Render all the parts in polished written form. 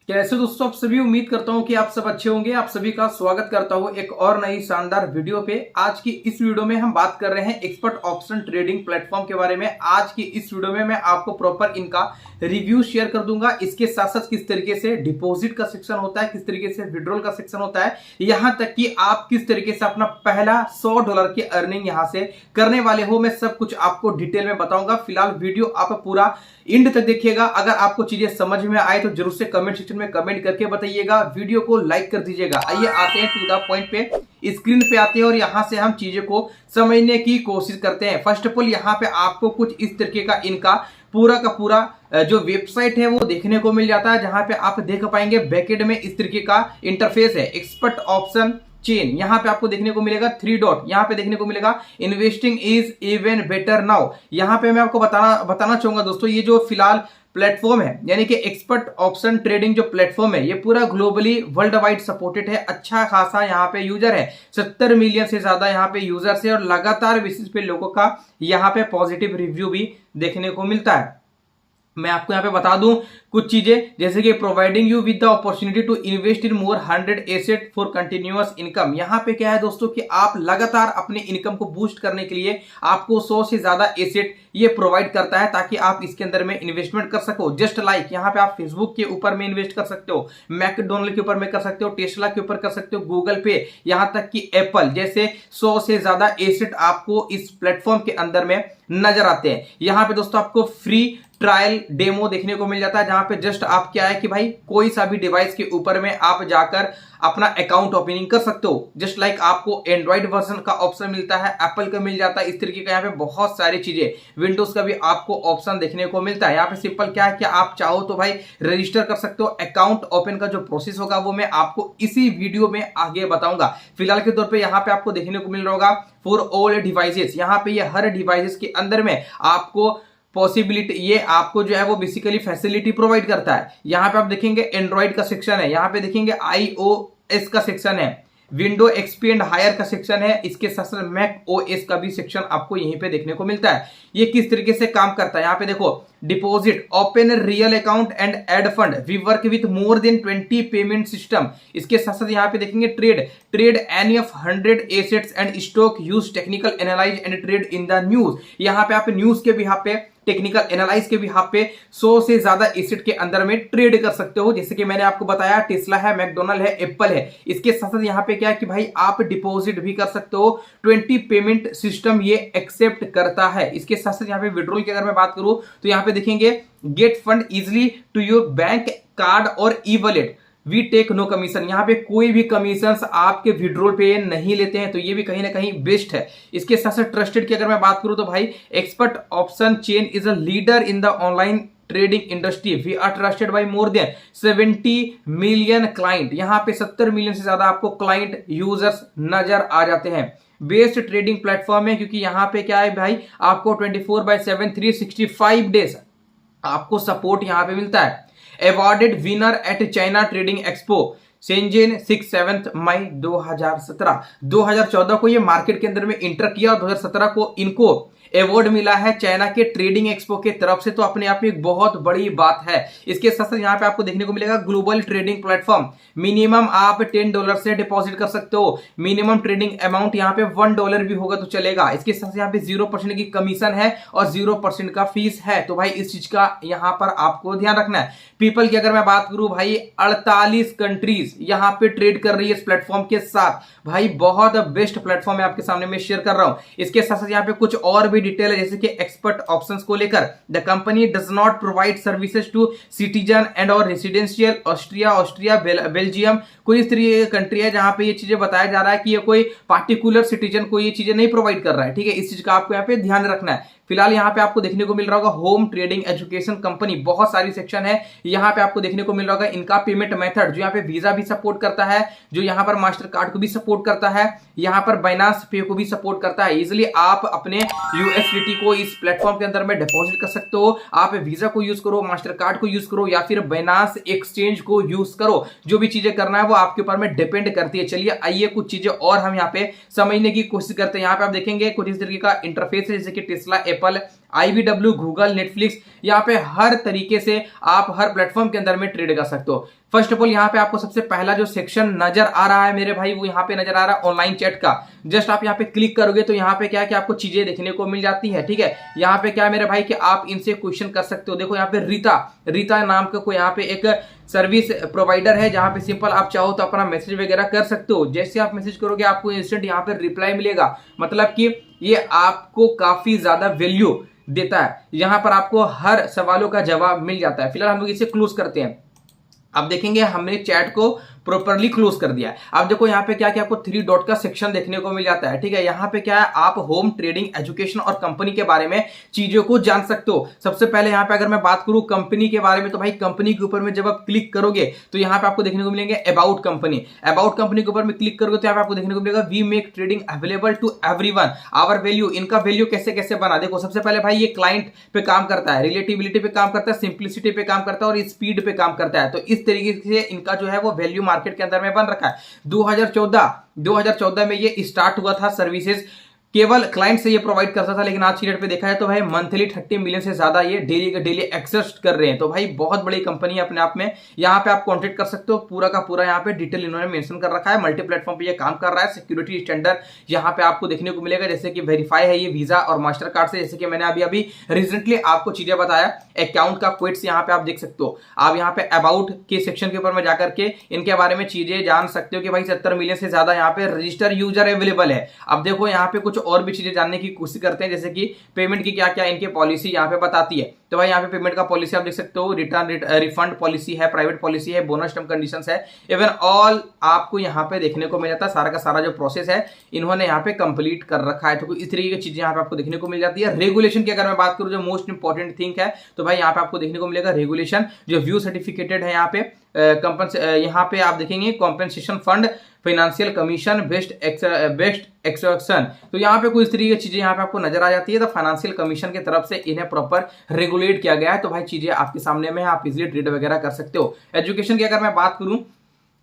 कैसे दोस्तों आप सभी, उम्मीद करता हूं कि आप सब अच्छे होंगे। आप सभी का स्वागत करता हूं एक और नई शानदार वीडियो पे। आज की इस वीडियो में हम बात कर रहे हैं एक्सपर्ट ऑप्शन ट्रेडिंग प्लेटफॉर्म के बारे में। आज की इस वीडियो में मैं आपको प्रॉपर इनका रिव्यू शेयर कर दूंगा। इसके साथ साथ किस तरीके से डिपॉजिट का सेक्शन होता है, किस तरीके से विड्रॉल का सेक्शन होता है, यहां तक कि आप किस तरीके से अपना पहला $100 की अर्निंग यहां से करने वाले हो, मैं सब कुछ आपको डिटेल में बताऊंगा। फिलहाल वीडियो आप पूरा एंड तक देखिएगा। अगर आपको चीजें समझ में आए तो जरूर से कमेंट सेक्शन में कमेंट करके बताइएगा, वीडियो को लाइक कर दीजिएगा। आइए आते हैं टू द पॉइंट पे, स्क्रीन पे आते हैं और यहां से हम चीजों को समझने की कोशिश करते हैं। फर्स्ट ऑफ ऑल यहां पे आपको कुछ इस तरीके का इनका पूरा का पूरा जो वेबसाइट है वो देखने को मिल जाता है, जहां पे आप देख पाएंगे बैकएंड में इस तरीके का इंटरफेस है। एक्सपर्ट ऑप्शन चेन यहां पे आपको देखने को मिलेगा, 3 डॉट यहां पे देखने को मिलेगा। Investing is even better now, यहां पे मैं आपको बताना चाहूंगा दोस्तों, ये जो फिलहाल प्लेटफॉर्म है यानी कि एक्सपर्ट ऑप्शन ट्रेडिंग जो प्लेटफॉर्म है, ये पूरा ग्लोबली वर्ल्ड वाइड सपोर्टेड है। अच्छा खासा यहाँ पे यूजर है, 70 मिलियन से ज्यादा यहाँ पे यूजर्स है और लगातार बेसिस पे लोगों का यहाँ पे पॉजिटिव रिव्यू भी देखने को मिलता है। मैं आपको यहाँ पे बता दूं कुछ चीजें, जैसे कि providing you with the opportunity to invest in more 100 asset for continuous income. यहाँ पे क्या है दोस्तों कि आप लगातार अपने इनकम को बूस्ट करने के लिए आपको 100 से ज्यादा एसेट ये प्रोवाइड करता है, ताकि आप इसके अंदर में इन्वेस्टमेंट कर सको। जस्ट लाइक यहाँ पे आप फेसबुक के ऊपर में इन्वेस्ट कर सकते हो, मैकडोनल्ड के ऊपर में कर सकते हो, टेस्ला के ऊपर कर सकते हो, गूगल पे, यहाँ तक कि एप्पल जैसे 100 से ज्यादा एसेट आपको इस प्लेटफॉर्म के अंदर में नजर आते हैं। यहाँ पे दोस्तों आपको फ्री ट्रायल डेमो देखने को मिल जाता है, जहां पे जस्ट आप क्या है कि भाई कोई सा भी डिवाइस के ऊपर में आप जाकर अपना अकाउंट ओपनिंग कर सकते हो। जस्ट लाइक आपको एंड्रॉइड वर्जन का ऑप्शन मिलता है, एप्पल का मिल जाता है, इस तरीके का यहाँ पे बहुत सारी चीजें, विंडोज का भी आपको ऑप्शन देखने को मिलता है। यहाँ पे सिंपल क्या है कि आप चाहो तो भाई रजिस्टर कर सकते हो। अकाउंट ओपन का जो प्रोसेस होगा वो मैं आपको इसी वीडियो में आगे बताऊंगा। फिलहाल के तौर पर यहाँ पे आपको देखने को मिल रहा होगा फॉर ऑल डिवाइसेस, यहाँ पे ये हर डिवाइसेस के अंदर में आपको पॉसिबिलिटी, ये आपको जो है वो बेसिकली फैसिलिटी प्रोवाइड करता है। यहां पे आप देखेंगे एंड्रॉइड का सेक्शन है, यहां पे देखेंगे iOS का सेक्शन है, विंडो एक्सपी एंड हायर का सेक्शन है, इसके साथ साथ मैक ओएस का भी सेक्शन आपको यहीं पे देखने को मिलता है। ये किस तरीके से काम करता है, यहाँ पे देखो deposit, open real account and add fund, we work with more than 20 payment system. इसके साथ साथ यहाँ पे देखेंगे trade any of 100 assets and stock, use technical analyse and trade in the news. यहाँ पे आप न्यूज के भी यहाँ पे टेक्निकल एनालाइज के भी यहाँ पे 100 से ज्यादा एसेट के अंदर में ट्रेड कर सकते हो। जैसे कि मैंने आपको बताया टेस्ला है, मैकडोनल्ड है, एप्पल है। इसके साथ साथ यहाँ पे क्या है कि भाई आप डिपॉजिट भी कर सकते हो, 20 पेमेंट सिस्टम ये एक्सेप्ट करता है। इसके साथ साथ यहाँ पे विड्रॉल की अगर मैं बात करूं तो यहाँ पे देखेंगे get fund easily to your bank card और e wallet, we take no commission. यहाँ पे कोई भी कमीशन आपके विड्रॉल पे नहीं लेते हैं, तो ये भी कहीं ना कहीं बेस्ट है। इसके साथ साथ ट्रस्टेड की अगर मैं बात करूं तो भाई expert option chain is a leader in the online trading industry, we are trusted by more than 70 million client. यहाँ पे 70 मिलियन से ज्यादा आपको क्लाइंट यूजर्स नजर आ जाते हैं। बेस्ट ट्रेडिंग प्लेटफॉर्म है, क्योंकि यहाँ पे क्या है भाई आपको 24/7 365 डेज आपको सपोर्ट यहाँ पे मिलता है। Awarded winner at China trading expo Shenzhen 6-7 May 2017, 2014 को ये मार्केट के अंदर में इंटर किया और 2017 को इनको अवार्ड मिला है चाइना के ट्रेडिंग एक्सपो के तरफ से, तो अपने आप में एक बहुत बड़ी बात है। इसके साथ साथ यहाँ पे आपको देखने को मिलेगा ग्लोबल ट्रेडिंग प्लेटफॉर्म, मिनिमम आप $10 से डिपॉजिट कर सकते हो, मिनिमम ट्रेडिंग अमाउंट यहाँ पे $1 भी होगा तो चलेगा। इसके साथ यहाँ पे 0% की कमीशन है और 0% का फीस है, तो भाई इस चीज का यहाँ पर आपको ध्यान रखना है। पीपल की अगर मैं बात करूं भाई 48 कंट्रीज यहाँ पे ट्रेड कर रही है इस प्लेटफॉर्म के साथ। भाई बहुत बेस्ट प्लेटफॉर्म है, आपके सामने मैं शेयर कर रहा हूं। इसके साथ साथ यहाँ पे कुछ और भी डिटेल है, जैसे कि एक्सपर्ट ऑप्शंस को लेकर, the company does not provide services to citizen and और रेसिडेंशियल ऑस्ट्रिया बेल्जियम। कोई इस तरीके की कंट्री है जहां पे ये चीजें बताया जा रहा है कि ये कोई पार्टिकुलर सिटीजन को ये चीजें नहीं प्रोवाइड कर रहा है, ठीक है। इस चीज का आपको यहाँ पे ध्यान रखना है। फिलहाल यहाँ पे आपको देखने को मिल रहा होगा होम ट्रेडिंग एजुकेशन कंपनी, बहुत सारी सेक्शन है। यहाँ पे आपको देखने को मिल रहा होगा इनका पेमेंट मेथड, जो यहाँ पे वीजा भी सपोर्ट करता है, जो यहाँ पर मास्टर कार्ड को भी सपोर्ट करता है, यहाँ पर बाइनांस पे को भी सपोर्ट करता है। इजिली आप अपने यूएसडीटी को इस प्लेटफॉर्म के अंदर में डिपॉजिट कर सकते हो। आप वीजा को यूज करो, मास्टर कार्ड को यूज करो या फिर बाइनांस एक्सचेंज को यूज करो, जो भी चीजें करना है वो आपके ऊपर में डिपेंड करती है। चलिए आइए कुछ चीजें और हम यहाँ पे समझने की कोशिश करते हैं। यहाँ पे आप देखेंगे कुछ इस तरीके का इंटरफेस है, जैसे कि Tesla, Apple, IBW, Google, Netflix, यहाँ पे हर तरीके से आप हर प्लेटफॉर्म के अंदर में ट्रेड कर सकते हो। फर्स्ट ऑफ ऑल यहाँ पे आपको सबसे पहला जो सेक्शन नजर आ रहा है मेरे भाई, वो यहाँ पे नजर आ रहा है ऑनलाइन चैट का। जस्ट आप यहाँ पे क्लिक करोगे तो यहाँ पे क्या है कि आपको चीजें देखने को मिल जाती है। ठीक है, यहाँ पे क्या है मेरे भाई कि आप इनसे क्वेश्चन कर सकते हो। देखो यहाँ पे रीता नाम का कोई यहाँ पे एक सर्विस प्रोवाइडर है, जहां पे सिंपल आप चाहो तो अपना मैसेज वगैरह कर सकते हो। जैसे आप मैसेज करोगे आपको इंस्टेंट यहाँ पे रिप्लाई मिलेगा, मतलब कि ये आपको काफी ज्यादा वैल्यू देता है। यहाँ पर आपको हर सवालों का जवाब मिल जाता है। फिलहाल हम लोग इसे क्लोज करते हैं। अब देखेंगे हमने चैट को प्रॉपर्ली क्लोज कर दिया है। अब देखो यहाँ पे क्या क्या आपको 3 डॉट का सेक्शन देखने को मिल जाता है। ठीक है, यहाँ पे क्या है, आप होम, ट्रेडिंग, एजुकेशन और कंपनी के बारे में चीजों को जान सकते हो। सबसे पहले यहाँ पे अगर मैं बात करूं कंपनी के बारे में, तो भाई कंपनी के ऊपर में जब आप क्लिक करोगे तो यहाँ पे आपको देखने को मिलेंगे अबाउट कंपनी। अबाउट कंपनी के ऊपर में क्लिक करोगे तो यहाँ पे आपको देखने को मिलेगा we make trading available to everyone, our value. इनका वैल्यू कैसे कैसे बना, देखो सबसे पहले भाई ये क्लाइंट पे काम करता है, रिलेटिबिलिटी पे काम करता है, सिंप्लिसिटी पे काम करता है और स्पीड पे काम करता है। तो इस तरीके से इनका जो है वो वैल्यू मार्केट के अंदर में बन रखा है। 2014 में ये स्टार्ट हुआ था सर्विसेज, केवल क्लाइंट से ये प्रोवाइड करता था, लेकिन आज की डेट पे देखा है तो भाई मंथली 30 मिलियन से ज्यादा ये डेली एक्सेस कर रहे हैं। तो भाई बहुत बड़ी कंपनी है अपने आप में। यहाँ पे आप कॉन्टेक्ट कर सकते हो, पूरा का पूरा यहाँ पे डिटेल इन्होंने मेंशन कर रखा है। मल्टी प्लेटफॉर्म पे ये काम कर रहा है। सिक्योरिटी स्टैंडर्ड यहाँ पे आपको देखने को मिलेगा, जैसे कि वेरीफाई है ये वीजा और मास्टर कार्ड से, जैसे कि मैंने अभी रिसेंटली आपको चीजें बताया। अकाउंट का क्वेट्स यहाँ पे आप देख सकते हो। आप यहाँ पे अबाउट के सेक्शन के ऊपर में जाकर के इनके बारे में चीजें जान सकते हो कि भाई 70 मिलियन से ज्यादा यहाँ पे रजिस्टर यूजर अवेलेबल है। अब देखो यहाँ पे कुछ और भी चीजें जानने की कोशिश करते हैं, जैसे कि पेमेंट की क्या क्या इनके पॉलिसी यहाँ पे बताती है। तो भाई यहाँ पे पेमेंट का पॉलिसी आप देख सकते हो, रिटर्न रिफंड पॉलिसी है, प्राइवेट पॉलिसी है, बोनस टर्म कंडीशंस है, इवन ऑल आपको यहाँ पे देखने को मिल जाता है। सारा का सारा जो प्रोसेस है इन्होंने यहाँ पे कंप्लीट कर रखा है। तो इस तरीके की चीजें यहाँ पे आपको देखने को मिल जाती है। रेगुलेशन की अगर मैं बात करूँ, जो मोस्ट इंपॉर्टेंट थिंग है, तो भाई यहाँ पे आपको देखने को मिलेगा रेगुलेशन, जो व्यू सर्टिफिकेटेड है यहाँ पे यहाँ पे आप देखेंगे compensation fund, financial commission, best extraction. तो यहाँ पे कुछ तरीके की चीजें यहाँ पे आपको नजर आ जाती है। तो फाइनेंशियल कमीशन की तरफ से इन्हें प्रॉपर रेगुलेट किया गया है। तो भाई चीजें आपके सामने में, आप इजीली ट्रेड वगैरह कर सकते हो। एजुकेशन की अगर मैं बात करूं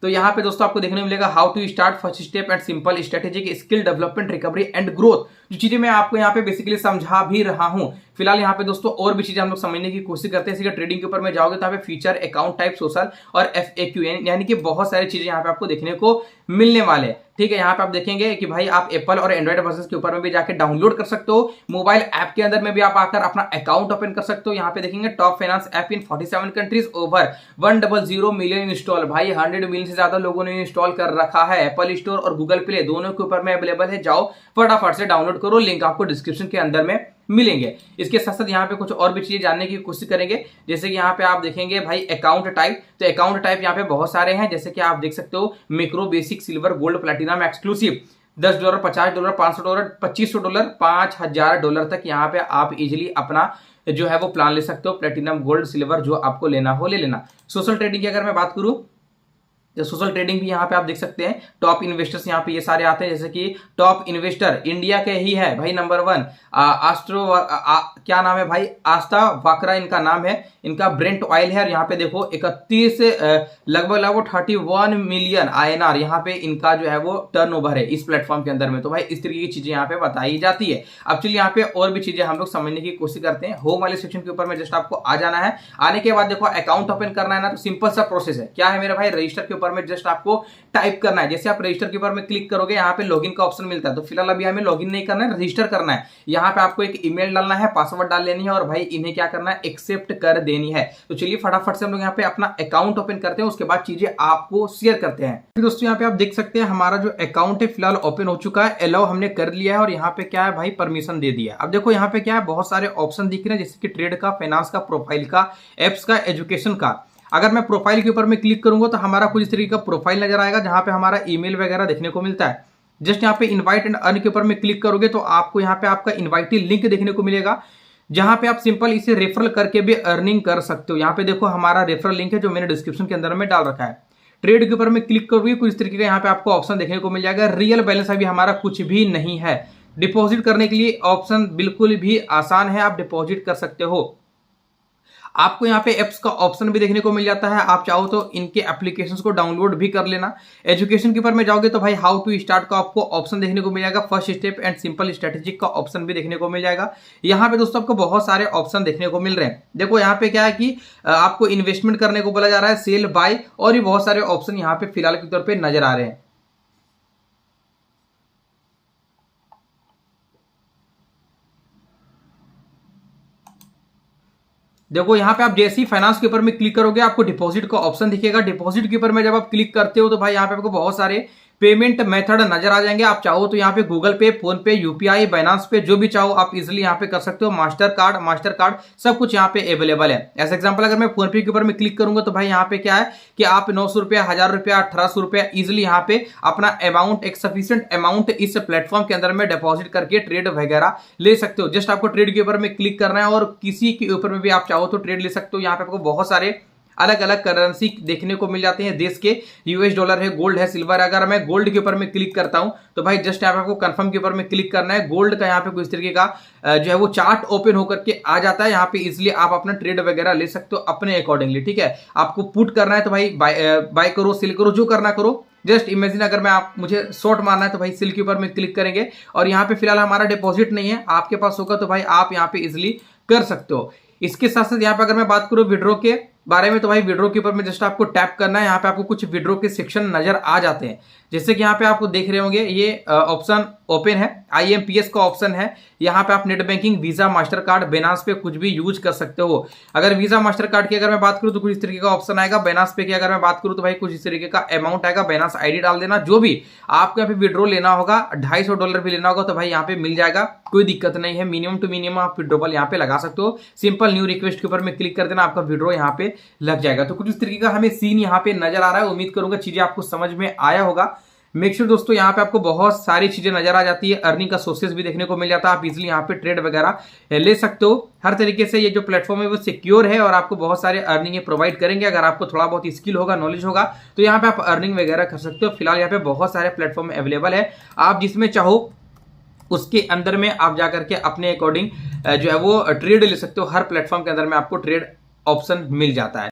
तो यहाँ पे दोस्तों आपको देखने को मिलेगा how to start, first step and simple strategic skill development, recovery and growth. जो चीजें मैं आपको यहाँ पे बेसिकली समझा भी रहा हूं। फिलहाल यहाँ पे दोस्तों और भी चीजें हम लोग समझने की कोशिश करते हैं। इसी ट्रेडिंग के ऊपर में जाओगे तो यहाँ pay feature, account type, social और FAQ, यानी कि बहुत सारी चीजें यहाँ पे आपको देखने को मिलने वाले। ठीक है, यहाँ पे आप देखेंगे कि भाई आप एप्पल और एंड्रॉइड वर्जन के ऊपर में भी जाके डाउनलोड कर सकते हो। मोबाइल ऐप के अंदर में भी आप आकर अपना अकाउंट ओपन कर सकते हो। यहाँ पे देखेंगे टॉप फाइनेंस ऐप इन 47 कंट्रीज, ओवर 100 मिलियन इंस्टॉल। भाई 100 मिलियन से ज्यादा लोगों ने इंस्टॉल कर रखा है। एप्पल स्टोर और गूगल प्ले दोनों के ऊपर में अवेलेबल है। जाओ फटाफट से डाउनलोड करो, लिंक आपको डिस्क्रिप्शन के अंदर में मिलेंगे। इसके साथ साथ यहाँ पे कुछ और भी चीजें जानने की कोशिश करेंगे, जैसे कि यहाँ पे आप देखेंगे भाई अकाउंट टाइप। तो अकाउंट टाइप यहाँ पे बहुत सारे हैं, जैसे कि आप देख सकते हो macro, basic, silver, gold, platinum, exclusive, $10, $50, $500, $2500, $5000 तक यहाँ पे आप इजिली अपना जो है वो प्लान ले सकते हो। प्लैटिनम, गोल्ड, सिल्वर जो आपको लेना हो ले लेना। सोशल ट्रेडिंग की अगर मैं बात करूं तो सोशल ट्रेडिंग भी यहाँ पे आप देख सकते हैं। टॉप इन्वेस्टर्स यहाँ पे ये सारे आते हैं, जैसे कि टॉप इन्वेस्टर इंडिया के ही है भाई, नंबर 1 क्या नाम है भाई, आस्था वाकरा इनका नाम है। इनका ब्रेंट ऑयल है और यहाँ पे देखो 31 लगभग 31 मिलियन INR यहाँ पे इनका जो है वो टर्नओवर है इस प्लेटफॉर्म के अंदर में। तो भाई इस तरीके की चीजें यहाँ पे बताई जाती है। अब चलिए यहाँ पे और भी चीजें हम लोग समझने की कोशिश करते हैं। होम वाले सेक्शन के ऊपर में जस्ट आपको आ जाना है। आने के बाद देखो अकाउंट ओपन करना है ना, तो सिंपल सा प्रोसेस है। क्या है मेरे भाई, रजिस्टर के ऊपर में जस्ट आपको टाइप करना है। जैसे आप रजिस्टर के ऊपर में क्लिक करोगे, यहाँ पे लॉगिन का ऑप्शन मिलता है। तो फिलहाल अभी हमें लॉगिन नहीं करना है, रजिस्टर करना है। यहाँ पे आपको एक ईमेल डालना है, पासवर्ड डाल लेनी है और भाई इन्हें क्या करना है, एक्सेप्ट कर देनी है। तो चलिए फटाफट से हम लोग यहाँ पे अपना अकाउंट ओपन करते हैं, उसके बाद चीजें आपको शेयर करते हैं। फिर दोस्तों यहाँ पे आप देख सकते हैं हमारा जो अकाउंट है फिलहाल ओपन हो चुका है। अलाउ हमने कर लिया है और यहाँ पे क्या है भाई, परमिशन दे दिया। अब देखो यहाँ पे क्या है, बहुत सारे ऑप्शन दिख रहे हैं, जैसे कि ट्रेड का, फाइनेंस का, प्रोफाइल का, एप्स का, एजुकेशन का। अगर मैं प्रोफाइल के ऊपर में क्लिक करूंगा तो हमारा कुछ इस तरीके का प्रोफाइल नजर आएगा, जहां पे हमारा ईमेल वगैरह देखने को मिलता है। जस्ट यहाँ पे इनवाइट एंड अर्न के ऊपर में क्लिक करोगे तो आपको यहाँ पे आपका इनवाइटी लिंक देखने को मिलेगा, जहां पे आप सिंपल इसे रेफरल करके भी अर्निंग कर सकते हो। यहाँ पे देखो हमारा रेफरल लिंक है जो मैंने डिस्क्रिप्शन के अंदर में डाल रखा है। ट्रेड के ऊपर में क्लिक करोगे कुछ तरीके का यहाँ पे आपको ऑप्शन देखने को मिल जाएगा। रियल बैलेंस अभी हमारा कुछ भी नहीं है। डिपॉजिट करने के लिए ऑप्शन बिल्कुल भी आसान है, आप डिपॉजिट कर सकते हो। आपको यहाँ पे एप्स का ऑप्शन भी देखने को मिल जाता है। आप चाहो तो इनके एप्लीकेशंस को डाउनलोड भी कर लेना। एजुकेशन के ऊपर में जाओगे तो भाई हाउ टू स्टार्ट का आपको ऑप्शन देखने को मिल जाएगा। First step and simple strategic का ऑप्शन भी देखने को मिल जाएगा। यहाँ पे दोस्तों आपको बहुत सारे ऑप्शन देखने को मिल रहे हैं। देखो यहाँ पे क्या है कि आपको इन्वेस्टमेंट करने को बोला जा रहा है, सेल, बाय और भी बहुत सारे ऑप्शन यहाँ पे फिलहाल के तौर पर नजर आ रहे हैं। देखो यहाँ पे आप जैसे ही फाइनेंस के ऊपर में क्लिक करोगे आपको डिपॉजिट का ऑप्शन दिखेगा। डिपॉजिट के ऊपर में जब आप क्लिक करते हो तो भाई यहाँ पे आपको बहुत सारे पेमेंट मेथड नजर आ जाएंगे। आप चाहो तो यहाँ पे गूगल पे, फोन पे, यूपीआई, बाइनांस पे जो भी चाहो आप इजिली यहाँ पे कर सकते हो। मास्टर कार्ड सब कुछ यहाँ पे अवेलेबल है। एज एग्जांपल अगर मैं फोन पे के ऊपर में क्लिक करूंगा तो भाई यहाँ पे क्या है कि आप 900 रुपया, 1000 रुपया, 1800 रुपया इजिली यहाँ पे अपना अमाउंट, एक सफिशियंट अमाउंट इस प्लेटफॉर्म के अंदर में डिपॉजिट करके ट्रेड वगैरह ले सकते हो। जस्ट आपको ट्रेड के ऊपर में क्लिक करना है और किसी के ऊपर में भी आप चाहो तो ट्रेड ले सकते हो। यहाँ पे आपको बहुत सारे अलग अलग करेंसी देखने को मिल जाते हैं देश के। यूएस डॉलर है, गोल्ड है, सिल्वर है। अगर मैं गोल्ड के ऊपर में क्लिक करता हूं तो भाई जस्ट यहाँ पे आपको कंफर्म के ऊपर में क्लिक करना है। गोल्ड का यहाँ पे कुछ तरीके का जो है वो चार्ट ओपन होकर के आ जाता है। यहाँ पे इसलिए आप अपना ट्रेड वगैरह ले सकते हो अपने अकॉर्डिंगली। ठीक है, आपको पुट करना है तो भाई बाय करो, सेल करो, जो करना करो। जस्ट इमेजिन अगर मैं मुझे शॉर्ट मारना है तो भाई सेल के ऊपर में क्लिक करेंगे और यहाँ पे फिलहाल हमारा डिपॉजिट नहीं है, आपके पास होगा तो भाई आप यहाँ पे इजिली कर सकते हो। इसके साथ साथ यहाँ पे अगर मैं बात करूं विड्रॉ के बारे में तो भाई विड्रॉ के ऊपर में जस्ट आपको टैप करना है। यहाँ पे आपको कुछ विड्रॉ के सेक्शन नजर आ जाते हैं। जैसे कि यहाँ पे आपको देख रहे होंगे ये ऑप्शन ओपन है, IMPS का ऑप्शन है। यहाँ पे आप net banking, visa, master card, Binance पे कुछ भी यूज कर सकते हो। अगर वीजा मास्टर कार्ड की अगर मैं बात करूँ तो कुछ इस तरीके का ऑप्शन आएगा। बाइनांस पे की अगर मैं बात करूँ तो भाई कुछ इस तरीके का अमाउंट आएगा। बाइनांस ID डाल देना। जो भी आपको यहाँ पे विड्रॉ लेना होगा, $250 भी लेना होगा तो भाई यहाँ पे मिल जाएगा, कोई दिक्कत नहीं है। मिनिमम टू मिनिमम आप विड्रॉल यहाँ पे लगा सकते हो। सिंपल न्यू रिक्वेस्ट के ऊपर में क्लिक कर देना, आपका विड्रॉ यहाँ पे लग जाएगा। तो कुछ इस तरीके का हमें सीन यहाँ पे नजर आ रहा है। उम्मीद करूंगा चीजें आपको समझ में आया होगा। मेक श्योर दोस्तों यहाँ पे आपको बहुत सारी चीजें नजर आ जाती है। अर्निंग का सोर्सेज भी देखने को मिल जाता है। आप इजिली यहाँ पे ट्रेड वगैरह ले सकते हो। हर तरीके से ये जो प्लेटफॉर्म है वो सिक्योर है और आपको बहुत सारे अर्निंग प्रोवाइड करेंगे। अगर आपको थोड़ा बहुत स्किल होगा, नॉलेज होगा तो यहाँ पे आप अर्निंग वगैरह कर सकते हो। फिलहाल यहाँ पे बहुत सारे प्लेटफॉर्म अवेलेबल है, आप जिसमें चाहो उसके अंदर में आप जाकर के अपने अकॉर्डिंग जो है वो ट्रेड ले सकते हो। हर प्लेटफॉर्म के अंदर में आपको ट्रेड ऑप्शन मिल जाता है।